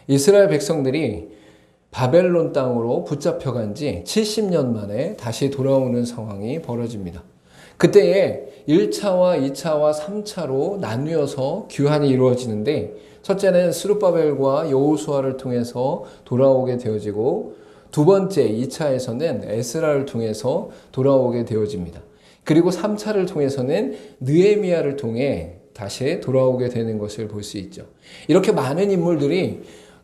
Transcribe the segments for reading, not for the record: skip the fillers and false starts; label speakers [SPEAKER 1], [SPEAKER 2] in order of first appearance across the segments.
[SPEAKER 1] 이스라엘 백성들이 바벨론 땅으로 붙잡혀간 지 70년 만에 다시 돌아오는 상황이 벌어집니다. 그때에 1차와 2차와 3차로 나뉘어서 귀환이 이루어지는데, 첫째는 스룹바벨과 여호수아를 통해서 돌아오게 되어지고, 두 번째 2차에서는 에스라를 통해서 돌아오게 되어집니다. 그리고 3차를 통해서는 느헤미야를 통해 다시 돌아오게 되는 것을 볼 수 있죠. 이렇게 많은 인물들이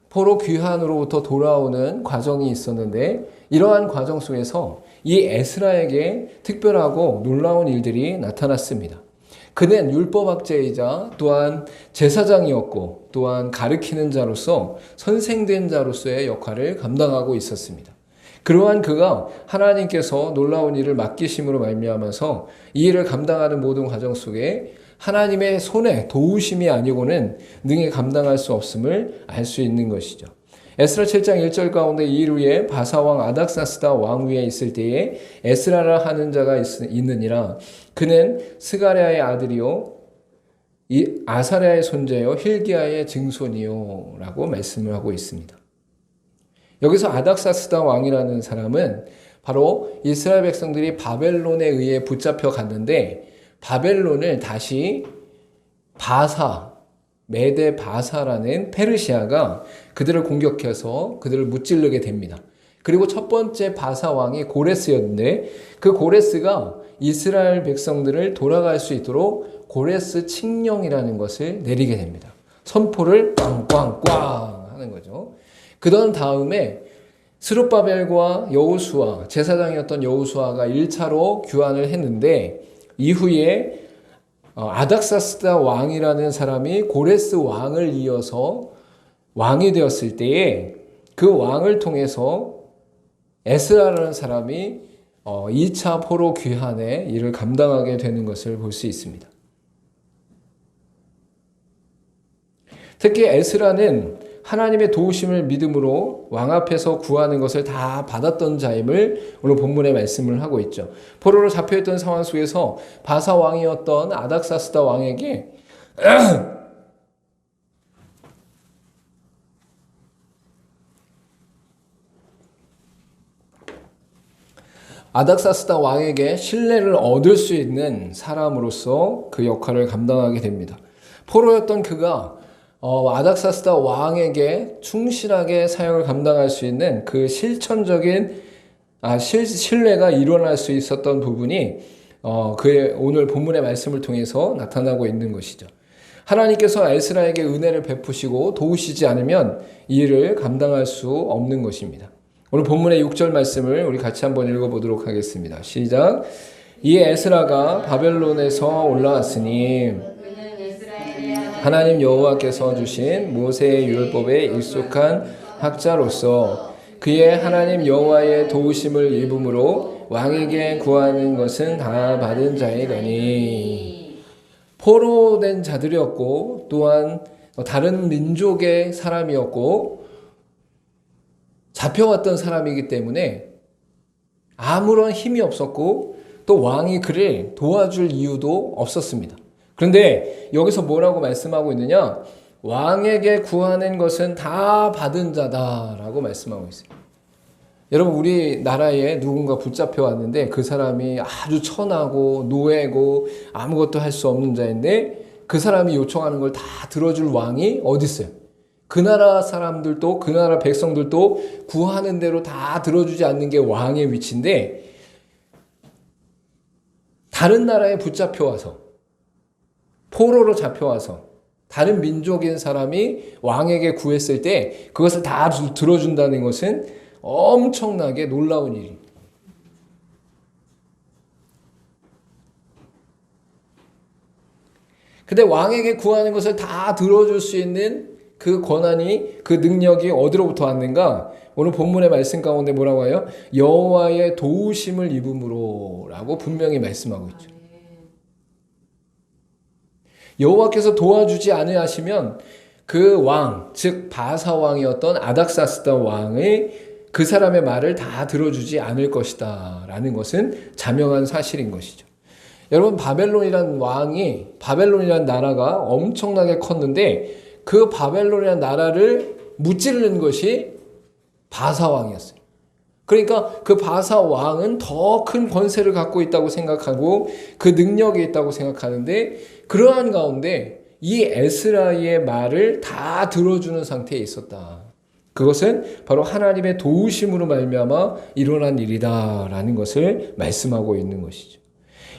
[SPEAKER 1] 포로 귀환으로부터 돌아오는 과정이 있었는데, 이러한 과정 속에서 이 에스라에게 특별하고 놀라운 일들이 나타났습니다. 그는 율법학자이자 또한 제사장이었고, 또한 가르치는 자로서 선생된 자로서의 역할을 감당하고 있었습니다. 그러한 그가 하나님께서 놀라운 일을 맡기심으로 말미암아서 이 일을 감당하는 모든 과정 속에 하나님의 손에 도우심이 아니고는 능히 감당할 수 없음을 알 수 있는 것이죠. 에스라 7장 1절 가운데 이 일 후에 바사왕 아닥사스다 왕 위에 있을 때에 에스라라 하는 자가 있느니라. 그는 스가랴의 아들이요 이 아사랴의 손자요 힐기야의 증손이요 라고 말씀을 하고 있습니다. 여기서 아닥사스다 왕이라는 사람은 바로 이스라엘 백성들이 바벨론에 의해 붙잡혀 갔는데, 바벨론을 다시 메데 바사라는 페르시아가 그들을 공격해서 그들을 무찌르게 됩니다. 그리고 첫 번째 바사 왕이 고레스였는데, 그 고레스가 이스라엘 백성들을 돌아갈 수 있도록 고레스 칙령이라는 것을 내리게 됩니다. 선포를 꽝꽝꽝 하는 거죠. 그런 다음에 스룹바벨과 여호수아, 제사장이었던 여호수아가 1차로 귀환을 했는데, 이후에 아닥사스다 왕이라는 사람이 고레스 왕을 이어서 왕이 되었을 때에 그 왕을 통해서 에스라라는 사람이 2차 포로 귀환의 일을 감당하게 되는 것을 볼 수 있습니다. 특히 에스라는 하나님의 도우심을 믿음으로 왕 앞에서 구하는 것을 다 받았던 자임을 오늘 본문에 말씀을 하고 있죠. 포로로 잡혀있던 상황 속에서 바사 왕이었던 아닥사스다 왕에게 아닥사스다 왕에게 신뢰를 얻을 수 있는 사람으로서 그 역할을 감당하게 됩니다. 포로였던 그가 아닥사스다 왕에게 충실하게 사역을 감당할 수 있는 그 실천적인 신뢰가 일어날 수 있었던 부분이 그의 오늘 본문의 말씀을 통해서 나타나고 있는 것이죠. 하나님께서 에스라에게 은혜를 베푸시고 도우시지 않으면 이 일을 감당할 수 없는 것입니다. 오늘 본문의 6절 말씀을 우리 같이 한번 읽어보도록 하겠습니다. 시작. 이에 에스라가 바벨론에서 올라왔으니 하나님 여호와께서 주신 모세의 율법에 익숙한 학자로서 그의 하나님 여호와의 도우심을 입음으로 왕에게 구하는 것은 다 받은 자이더니, 포로된 자들이었고 또한 다른 민족의 사람이었고 잡혀왔던 사람이기 때문에 아무런 힘이 없었고 또 왕이 그를 도와줄 이유도 없었습니다. 그런데 여기서 뭐라고 말씀하고 있느냐? 왕에게 구하는 것은 다 받은 자다라고 말씀하고 있어요. 여러분, 우리나라에 누군가 붙잡혀 왔는데 그 사람이 아주 천하고 노예고 아무것도 할 수 없는 자인데 그 사람이 요청하는 걸 다 들어줄 왕이 어디 있어요? 그 나라 사람들도 그 나라 백성들도 구하는 대로 다 들어주지 않는 게 왕의 위치인데, 다른 나라에 붙잡혀 와서 포로로 잡혀와서 다른 민족인 사람이 왕에게 구했을 때 그것을 다 들어준다는 것은 엄청나게 놀라운 일입니다. 근데 왕에게 구하는 것을 다 들어줄 수 있는 그 권한이, 그 능력이 어디로부터 왔는가? 오늘 본문의 말씀 가운데 뭐라고 해요? 여호와의 도우심을 입음으로 라고 분명히 말씀하고 있죠. 여호와께서 도와주지 않으시면 그 왕, 즉 바사 왕이었던 아닥사스다 왕의 그 사람의 말을 다 들어주지 않을 것이다 라는 것은 자명한 사실인 것이죠. 여러분, 바벨론이란 나라가 엄청나게 컸는데 그 바벨론이란 나라를 무찌르는 것이 바사 왕이었어요. 그러니까 그 바사 왕은 더 큰 권세를 갖고 있다고 생각하고 그 능력이 있다고 생각하는데, 그러한 가운데 이 에스라의 말을 다 들어주는 상태에 있었다. 그것은 바로 하나님의 도우심으로 말미암아 일어난 일이다라는 것을 말씀하고 있는 것이죠.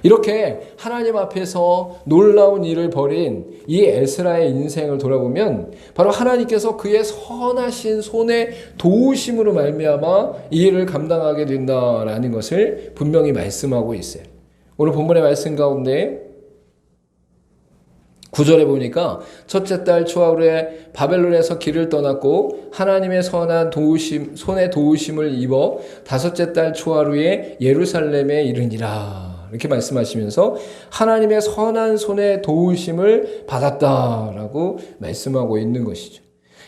[SPEAKER 1] 이렇게 하나님 앞에서 놀라운 일을 벌인 이 에스라의 인생을 돌아보면 바로 하나님께서 그의 선하신 손의 도우심으로 말미암아 이 일을 감당하게 된다라는 것을 분명히 말씀하고 있어요. 오늘 본문의 말씀 가운데 9절에 보니까 첫째 달 초하루에 바벨론에서 길을 떠났고 하나님의 선한 도우심, 손의 도우심을 입어 다섯째 달 초하루에 예루살렘에 이르니라. 이렇게 말씀하시면서 하나님의 선한 손의 도우심을 받았다라고 말씀하고 있는 것이죠.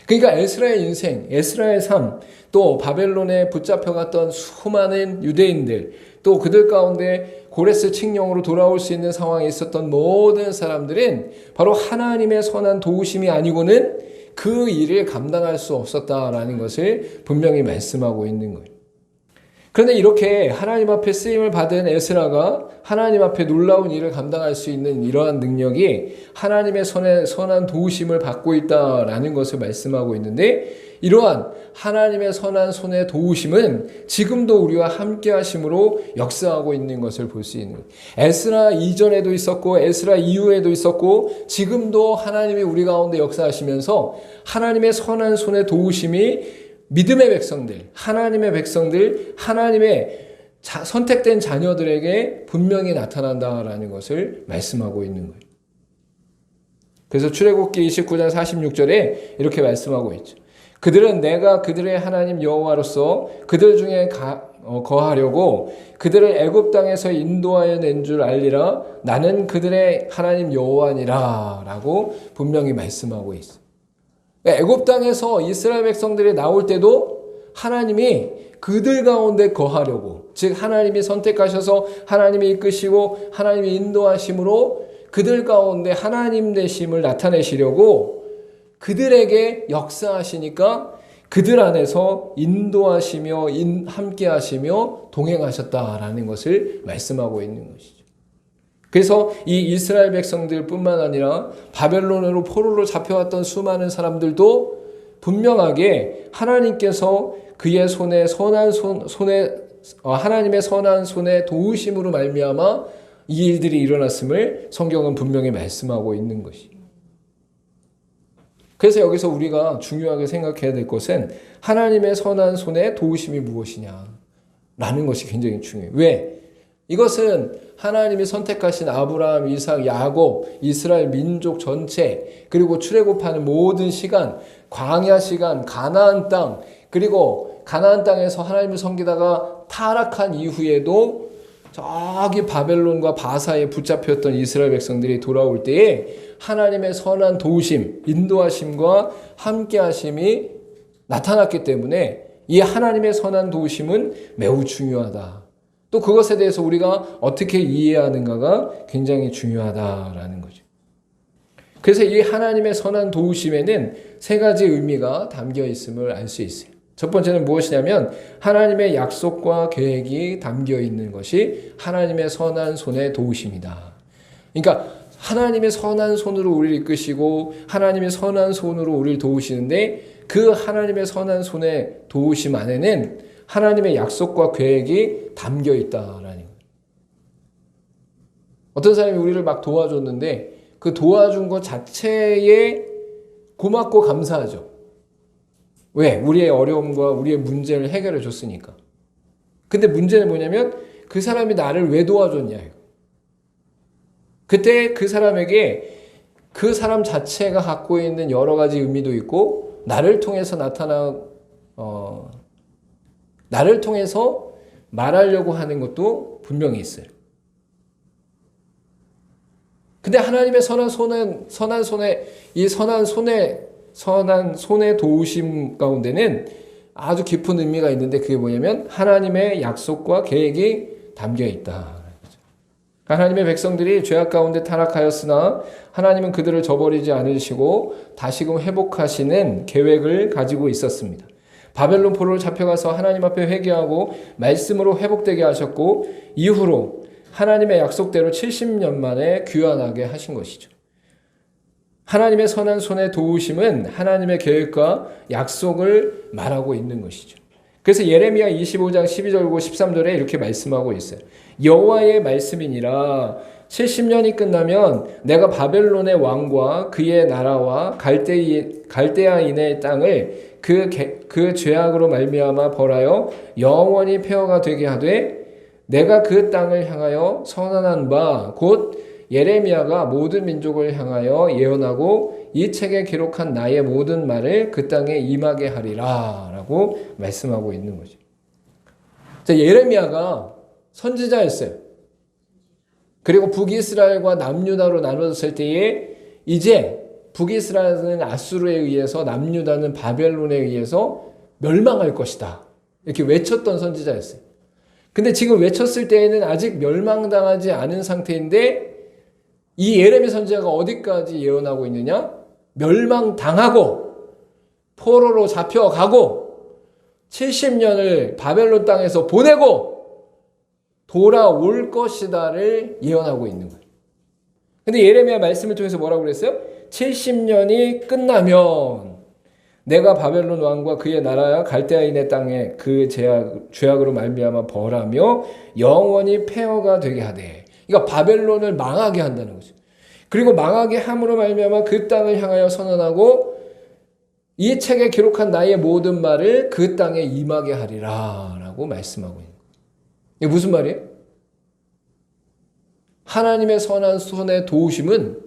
[SPEAKER 1] 그러니까 에스라의 인생, 에스라의 삶, 또 바벨론에 붙잡혀갔던 수많은 유대인들, 또 그들 가운데 고레스 칙령으로 돌아올 수 있는 상황에 있었던 모든 사람들은 바로 하나님의 선한 도우심이 아니고는 그 일을 감당할 수 없었다라는 것을 분명히 말씀하고 있는 거예요. 그런데 이렇게 하나님 앞에 쓰임을 받은 에스라가 하나님 앞에 놀라운 일을 감당할 수 있는 이러한 능력이 하나님의 선한 도우심을 받고 있다라는 것을 말씀하고 있는데, 이러한 하나님의 선한 손의 도우심은 지금도 우리와 함께 하심으로 역사하고 있는 것을 볼 수 있는 거예요. 에스라 이전에도 있었고 에스라 이후에도 있었고 지금도 하나님이 우리 가운데 역사하시면서 하나님의 선한 손의 도우심이 믿음의 백성들, 하나님의 백성들, 하나님의 선택된 자녀들에게 분명히 나타난다라는 것을 말씀하고 있는 거예요. 그래서 출애굽기 29장 46절에 이렇게 말씀하고 있죠. 그들은 내가 그들의 하나님 여호와로서 그들 중에 거하려고 그들을 애굽 땅에서 인도하여 낸 줄 알리라. 나는 그들의 하나님 여호와니라 라고 분명히 말씀하고 있어요. 애굽 땅에서 이스라엘 백성들이 나올 때도 하나님이 그들 가운데 거하려고, 즉 하나님이 선택하셔서 하나님이 이끄시고 하나님이 인도하심으로 그들 가운데 하나님 되심을 나타내시려고 그들에게 역사하시니까 그들 안에서 인도하시며 함께 하시며 동행하셨다라는 것을 말씀하고 있는 것이죠. 그래서 이 이스라엘 백성들뿐만 아니라 바벨론으로 포로로 잡혀왔던 수많은 사람들도 분명하게 하나님께서 그의 하나님의 선한 손의 도우심으로 말미암아 이 일들이 일어났음을 성경은 분명히 말씀하고 있는 것이죠. 그래서 여기서 우리가 중요하게 생각해야 될 것은 하나님의 선한 손의 도우심이 무엇이냐라는 것이 굉장히 중요해요. 왜? 이것은 하나님이 선택하신 아브라함, 이삭, 야곱, 이스라엘 민족 전체, 그리고 출애굽하는 모든 시간, 광야 시간, 가나안 땅, 그리고 가나안 땅에서 하나님을 섬기다가 타락한 이후에도 저기 바벨론과 바사에 붙잡혔던 이스라엘 백성들이 돌아올 때에 하나님의 선한 도우심, 인도하심과 함께하심이 나타났기 때문에 이 하나님의 선한 도우심은 매우 중요하다. 또 그것에 대해서 우리가 어떻게 이해하는가가 굉장히 중요하다라는 거죠. 그래서 이 하나님의 선한 도우심에는 세 가지 의미가 담겨 있음을 알 수 있어요. 첫 번째는 무엇이냐면 하나님의 약속과 계획이 담겨 있는 것이 하나님의 선한 손의 도우심이다. 그러니까 하나님의 선한 손으로 우리를 이끄시고 하나님의 선한 손으로 우리를 도우시는데, 그 하나님의 선한 손의 도우심 안에는 하나님의 약속과 계획이 담겨 있다라는 거예요. 어떤 사람이 우리를 막 도와줬는데 그 도와준 것 자체에 고맙고 감사하죠. 왜? 우리의 어려움과 우리의 문제를 해결해 줬으니까. 근데 문제는 뭐냐면 그 사람이 나를 왜 도와줬냐. 그때 그 사람에게 그 사람 자체가 갖고 있는 여러 가지 의미도 있고 나를 통해서 나를 통해서 말하려고 하는 것도 분명히 있어요. 근데 하나님의 선한 손의 도우심 가운데는 아주 깊은 의미가 있는데, 그게 뭐냐면 하나님의 약속과 계획이 담겨 있다. 하나님의 백성들이 죄악 가운데 타락하였으나 하나님은 그들을 저버리지 않으시고 다시금 회복하시는 계획을 가지고 있었습니다. 바벨론 포로로 잡혀가서 하나님 앞에 회개하고 말씀으로 회복되게 하셨고 이후로 하나님의 약속대로 70년 만에 귀환하게 하신 것이죠. 하나님의 선한 손의 도우심은 하나님의 계획과 약속을 말하고 있는 것이죠. 그래서 예레미야 25장 12절고 13절에 이렇게 말씀하고 있어요. 여호와의 말씀이니라 70년이 끝나면 내가 바벨론의 왕과 그의 나라와 갈대아인의 땅을 그 죄악으로 말미암아 벌하여 영원히 폐허가 되게 하되 내가 그 땅을 향하여 선언한 바 곧 예레미야가 모든 민족을 향하여 예언하고 이 책에 기록한 나의 모든 말을 그 땅에 임하게 하리라 라고 말씀하고 있는 거죠. 예레미야가 선지자였어요. 그리고 북이스라엘과 남유다로 나눠졌을 때에 이제 북이스라엘은 아수르에 의해서 남유다는 바벨론에 의해서 멸망할 것이다. 이렇게 외쳤던 선지자였어요. 근데 지금 외쳤을 때에는 아직 멸망당하지 않은 상태인데 이 예레미야 선지자가 어디까지 예언하고 있느냐? 멸망당하고 포로로 잡혀가고 70년을 바벨론 땅에서 보내고 돌아올 것이다를 예언하고 있는 거예요. 근데 예레미야 말씀을 통해서 뭐라고 그랬어요? 70년이 끝나면 내가 바벨론 왕과 그의 나라와 갈대아인의 땅에 그 죄악으로 말미암아 벌하며 영원히 폐허가 되게 하되, 그러니까 바벨론을 망하게 한다는 거죠. 그리고 망하게 함으로 말미암아 그 땅을 향하여 선언하고 이 책에 기록한 나의 모든 말을 그 땅에 임하게 하리라 라고 말씀하고 있는 거예요. 이게 무슨 말이에요? 하나님의 선한 손의 도우심은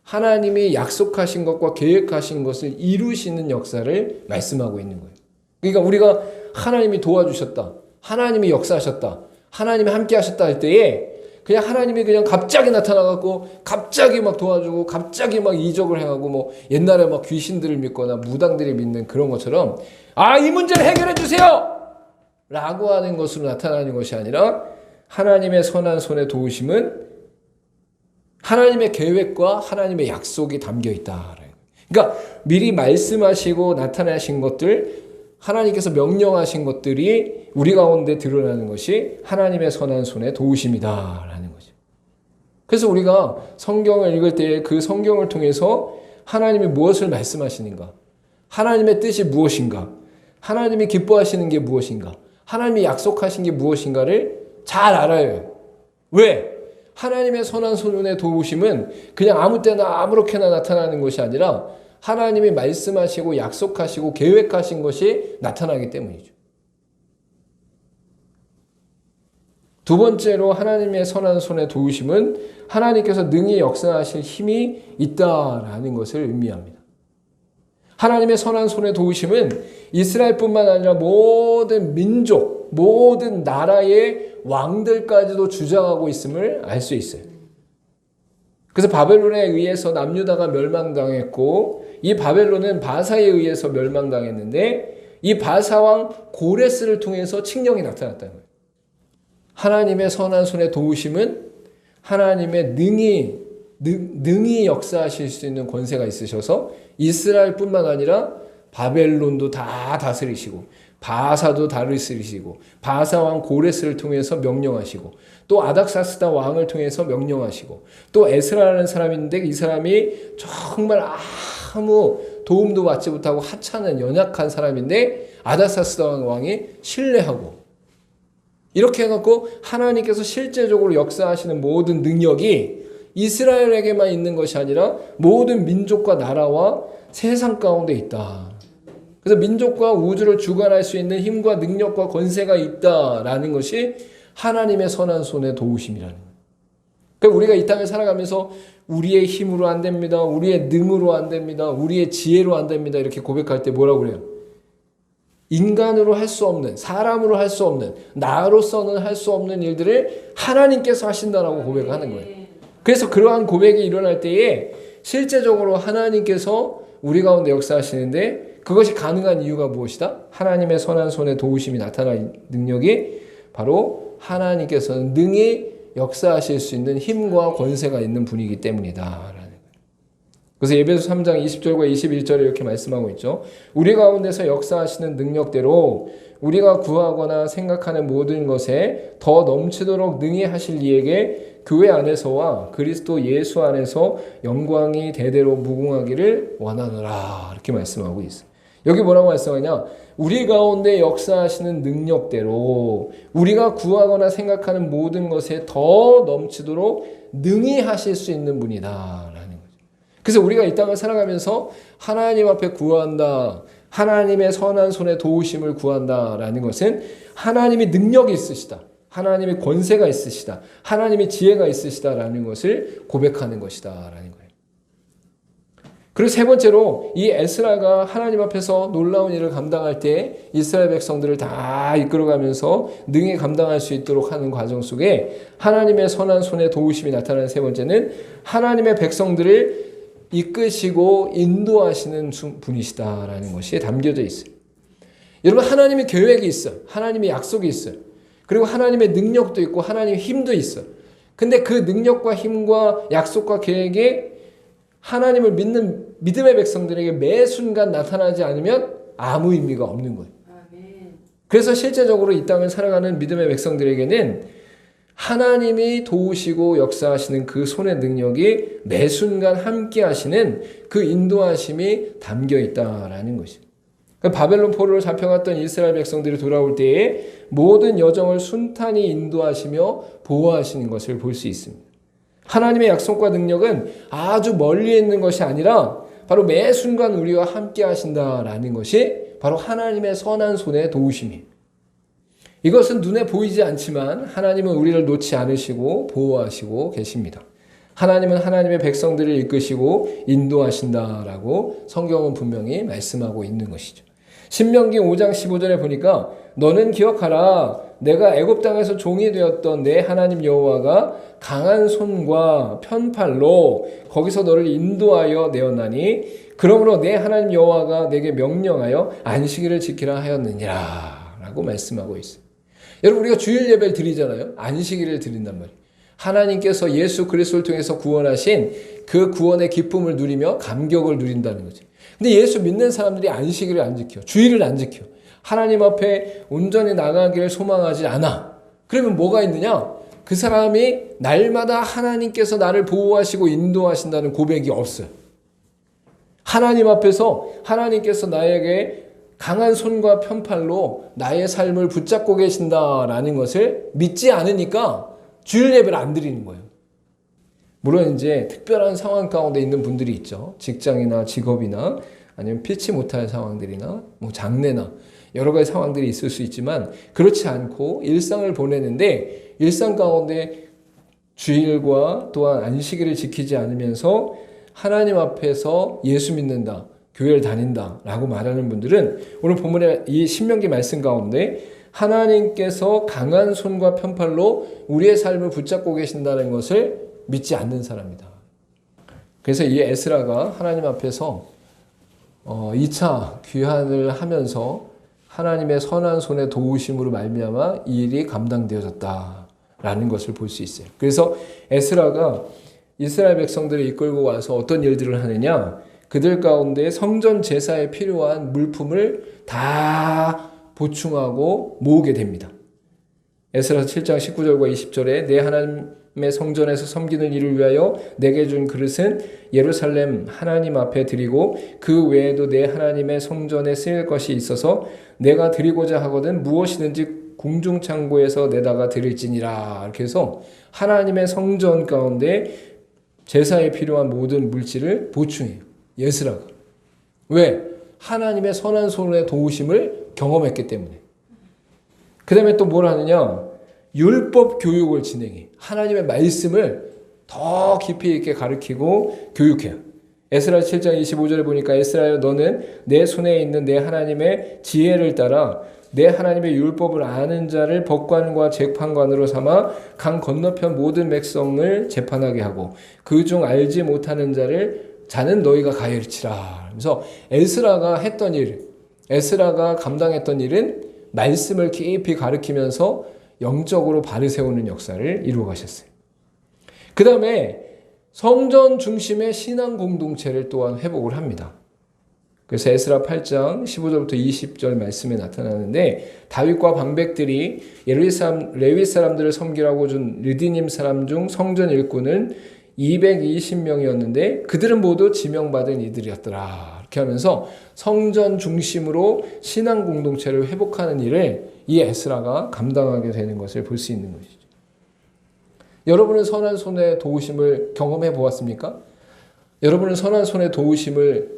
[SPEAKER 1] 하나님이 약속하신 것과 계획하신 것을 이루시는 역사를 말씀하고 있는 거예요. 그러니까 우리가 하나님이 도와주셨다, 하나님이 역사하셨다, 하나님이 함께 하셨다 할 때에 그냥 하나님이 그냥 갑자기 나타나갖고 갑자기 막 도와주고 갑자기 막 이적을 행하고 뭐 옛날에 막 귀신들을 믿거나 무당들이 믿는 그런 것처럼 이 문제를 해결해 주세요! 라고 하는 것으로 나타나는 것이 아니라 하나님의 선한 손의 도우심은 하나님의 계획과 하나님의 약속이 담겨 있다. 그러니까 미리 말씀하시고 나타나신 것들, 하나님께서 명령하신 것들이 우리 가운데 드러나는 것이 하나님의 선한 손의 도우심이다라는 거죠. 그래서 우리가 성경을 읽을 때 그 성경을 통해서 하나님이 무엇을 말씀하시는가, 하나님의 뜻이 무엇인가, 하나님이 기뻐하시는 게 무엇인가, 하나님이 약속하신 게 무엇인가를 잘 알아요. 왜? 하나님의 선한 손의 도우심은 그냥 아무 때나 아무렇게나 나타나는 것이 아니라 하나님이 말씀하시고 약속하시고 계획하신 것이 나타나기 때문이죠. 두 번째로 하나님의 선한 손의 도우심은 하나님께서 능히 역사하실 힘이 있다라는 것을 의미합니다. 하나님의 선한 손의 도우심은 이스라엘뿐만 아니라 모든 민족, 모든 나라의 왕들까지도 주장하고 있음을 알 수 있어요. 그래서 바벨론에 의해서 남유다가 멸망당했고 이 바벨론은 바사에 의해서 멸망당했는데 이 바사왕 고레스를 통해서 칙령이 나타났다는 거예요. 하나님의 선한 손의 도우심은 하나님의 능히 역사하실 수 있는 권세가 있으셔서 이스라엘뿐만 아니라 바벨론도 다 다스리시고 바사도 다스리시고 바사왕 고레스를 통해서 명령하시고 또 아닥사스다 왕을 통해서 명령하시고 또 에스라라는 사람이 있는데 이 사람이 정말 아무 도움도 받지 못하고 하찮은 연약한 사람인데 아닥사스다 왕이 신뢰하고 이렇게 해갖고 하나님께서 실제적으로 역사하시는 모든 능력이 이스라엘에게만 있는 것이 아니라 모든 민족과 나라와 세상 가운데 있다. 그래서 민족과 우주를 주관할 수 있는 힘과 능력과 권세가 있다라는 것이 하나님의 선한 손의 도우심이라는 거예요. 그러니까 우리가 이 땅을 살아가면서 우리의 힘으로 안 됩니다. 우리의 능으로 안 됩니다. 우리의 지혜로 안 됩니다. 이렇게 고백할 때 뭐라고 그래요? 인간으로 할 수 없는, 사람으로 할 수 없는, 나로서는 할 수 없는 일들을 하나님께서 하신다라고 고백하는 거예요. 그래서 그러한 고백이 일어날 때에 실제적으로 하나님께서 우리 가운데 역사하시는데 그것이 가능한 이유가 무엇이다? 하나님의 선한 손의 도우심이 나타나는 능력이 바로 하나님께서는 능히 역사하실 수 있는 힘과 권세가 있는 분이기 때문이다. 그래서 에베소 3장 20절과 21절에 이렇게 말씀하고 있죠. 우리 가운데서 역사하시는 능력대로 우리가 구하거나 생각하는 모든 것에 더 넘치도록 능히 하실 이에게 교회 안에서와 그리스도 예수 안에서 영광이 대대로 무궁하기를 원하노라. 이렇게 말씀하고 있어요. 여기 뭐라고 말씀하냐? 우리 가운데 역사하시는 능력대로 우리가 구하거나 생각하는 모든 것에 더 넘치도록 능히 하실 수 있는 분이다. 그래서 우리가 이 땅을 살아가면서 하나님 앞에 구한다. 하나님의 선한 손에 도우심을 구한다라는 것은 하나님이 능력이 있으시다. 하나님의 권세가 있으시다. 하나님의 지혜가 있으시다라는 것을 고백하는 것이다라는 거예요. 그리고 세 번째로 이 에스라가 하나님 앞에서 놀라운 일을 감당할 때 이스라엘 백성들을 다 이끌어가면서 능히 감당할 수 있도록 하는 과정 속에 하나님의 선한 손에 도우심이 나타나는 세 번째는 하나님의 백성들을 이끄시고 인도하시는 분이시다라는 것이 담겨져 있어요. 여러분, 하나님의 계획이 있어요. 하나님의 약속이 있어요. 그리고 하나님의 능력도 있고 하나님의 힘도 있어요. 근데 그 능력과 힘과 약속과 계획이 하나님을 믿는 믿음의 백성들에게 매 순간 나타나지 않으면 아무 의미가 없는 거예요. 그래서 실제적으로 이 땅을 살아가는 믿음의 백성들에게는 하나님이 도우시고 역사하시는 그 손의 능력이 매 순간 함께 하시는 그 인도하심이 담겨 있다라는 것이죠. 바벨론 포로로 잡혀갔던 이스라엘 백성들이 돌아올 때에 모든 여정을 순탄히 인도하시며 보호하시는 것을 볼 수 있습니다. 하나님의 약속과 능력은 아주 멀리 있는 것이 아니라 바로 매 순간 우리와 함께 하신다라는 것이 바로 하나님의 선한 손의 도우심이에요. 이것은 눈에 보이지 않지만 하나님은 우리를 놓지 않으시고 보호하시고 계십니다. 하나님은 하나님의 백성들을 이끄시고 인도하신다라고 성경은 분명히 말씀하고 있는 것이죠. 신명기 5장 15절에 보니까 너는 기억하라. 내가 애굽 땅에서 종이 되었던 내 하나님 여호와가 강한 손과 편팔로 거기서 너를 인도하여 내었나니 그러므로 내 하나님 여호와가 내게 명령하여 안식일을 지키라 하였느니라 라고 말씀하고 있어요. 여러분, 우리가 주일 예배를 드리잖아요. 안식일을 드린단 말이에요. 하나님께서 예수 그리스도를 통해서 구원하신 그 구원의 기쁨을 누리며 감격을 누린다는 거죠. 근데 예수 믿는 사람들이 안식일을 안 지켜. 주일을 안 지켜. 하나님 앞에 온전히 나가기를 소망하지 않아. 그러면 뭐가 있느냐? 그 사람이 날마다 하나님께서 나를 보호하시고 인도하신다는 고백이 없어요. 하나님 앞에서 하나님께서 나에게 강한 손과 편팔로 나의 삶을 붙잡고 계신다라는 것을 믿지 않으니까 주일 예배를 안 드리는 거예요. 물론 이제 특별한 상황 가운데 있는 분들이 있죠. 직장이나 직업이나 아니면 피치 못할 상황들이나 뭐 장례나 여러 가지 상황들이 있을 수 있지만 그렇지 않고 일상을 보내는데 일상 가운데 주일과 또한 안식일을 지키지 않으면서 하나님 앞에서 예수 믿는다, 교회를 다닌다라고 말하는 분들은 오늘 본문의 이 신명기 말씀 가운데 하나님께서 강한 손과 편팔로 우리의 삶을 붙잡고 계신다는 것을 믿지 않는 사람이다. 그래서 이 에스라가 하나님 앞에서 2차 귀환을 하면서 하나님의 선한 손의 도우심으로 말미암아 이 일이 감당되어졌다라는 것을 볼 수 있어요. 그래서 에스라가 이스라엘 백성들을 이끌고 와서 어떤 일들을 하느냐? 그들 가운데 성전 제사에 필요한 물품을 다 보충하고 모으게 됩니다. 에스라 7장 19절과 20절에 내 하나님의 성전에서 섬기는 일을 위하여 내게 준 그릇은 예루살렘 하나님 앞에 드리고 그 외에도 내 하나님의 성전에 쓰일 것이 있어서 내가 드리고자 하거든 무엇이든지 궁중창고에서 내다가 드릴지니라. 이렇게 해서 하나님의 성전 가운데 제사에 필요한 모든 물질을 보충해요. 에스라가. 왜? 하나님의 선한 손의 도우심을 경험했기 때문에. 그 다음에 또 뭘 하느냐? 율법 교육을 진행해. 하나님의 말씀을 더 깊이 있게 가르치고 교육해요. 에스라 7장 25절에 보니까 에스라여 너는 내 손에 있는 내 하나님의 지혜를 따라 내 하나님의 율법을 아는 자를 법관과 재판관으로 삼아 강 건너편 모든 백성을 재판하게 하고 그중 알지 못하는 자는 너희가 가르치라. 그래서 에스라가 했던 일, 에스라가 감당했던 일은 말씀을 깊이 가르치면서 영적으로 바르세우는 역사를 이루어 가셨어요. 그 다음에 성전 중심의 신앙 공동체를 또한 회복을 합니다. 그래서 에스라 8장 15절부터 20절 말씀에 나타나는데 다윗과 방백들이 레위 사람들을 섬기라고 준 르디님 사람 중 성전 일꾼은 220명이었는데 그들은 모두 지명받은 이들이었더라. 이렇게 하면서 성전 중심으로 신앙 공동체를 회복하는 일을 이 에스라가 감당하게 되는 것을 볼 수 있는 것이죠. 여러분은 선한 손의 도우심을 경험해 보았습니까? 여러분은 선한 손의 도우심을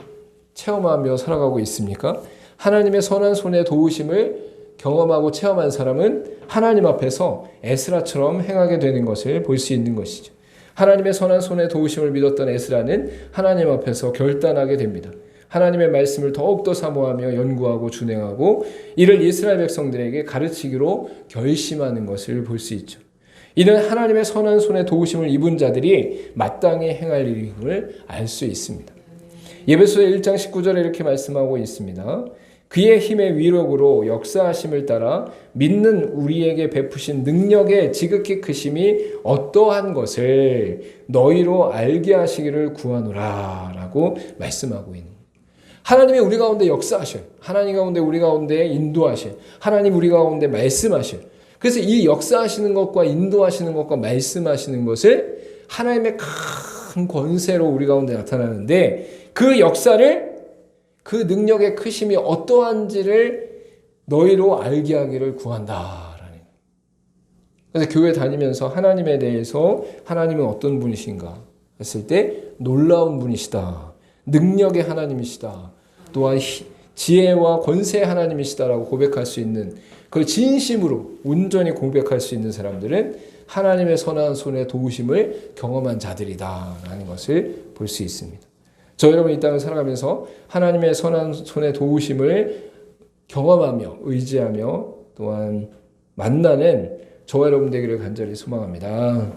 [SPEAKER 1] 체험하며 살아가고 있습니까? 하나님의 선한 손의 도우심을 경험하고 체험한 사람은 하나님 앞에서 에스라처럼 행하게 되는 것을 볼 수 있는 것이죠. 하나님의 선한 손의 도우심을 믿었던 에스라는 하나님 앞에서 결단하게 됩니다. 하나님의 말씀을 더욱더 사모하며 연구하고 준행하고 이를 이스라엘 백성들에게 가르치기로 결심하는 것을 볼 수 있죠. 이는 하나님의 선한 손의 도우심을 입은 자들이 마땅히 행할 일임을 알 수 있습니다. 에베소서 1장 19절에 이렇게 말씀하고 있습니다. 그의 힘의 위력으로 역사하심을 따라 믿는 우리에게 베푸신 능력의 지극히 크심이 어떠한 것을 너희로 알게 하시기를 구하노라 라고 말씀하고 있는 거예요. 하나님이 우리 가운데 역사하셔요. 하나님 가운데 우리 가운데 인도하셔요. 하나님 우리 가운데 말씀하셔요. 그래서 이 역사하시는 것과 인도하시는 것과 말씀하시는 것을 하나님의 큰 권세로 우리 가운데 나타나는데 그 역사를 그 능력의 크심이 어떠한지를 너희로 알게 하기를 구한다라는. 그래서 교회 다니면서 하나님에 대해서 하나님은 어떤 분이신가 했을 때 놀라운 분이시다. 능력의 하나님이시다. 또한 지혜와 권세의 하나님이시다라고 고백할 수 있는 그 진심으로 온전히 고백할 수 있는 사람들은 하나님의 선한 손의 도우심을 경험한 자들이다라는 것을 볼 수 있습니다. 저 여러분 이 땅을 살아가면서 하나님의 선한 손의 도우심을 경험하며 의지하며 또한 만나는 저와 여러분 되기를 간절히 소망합니다.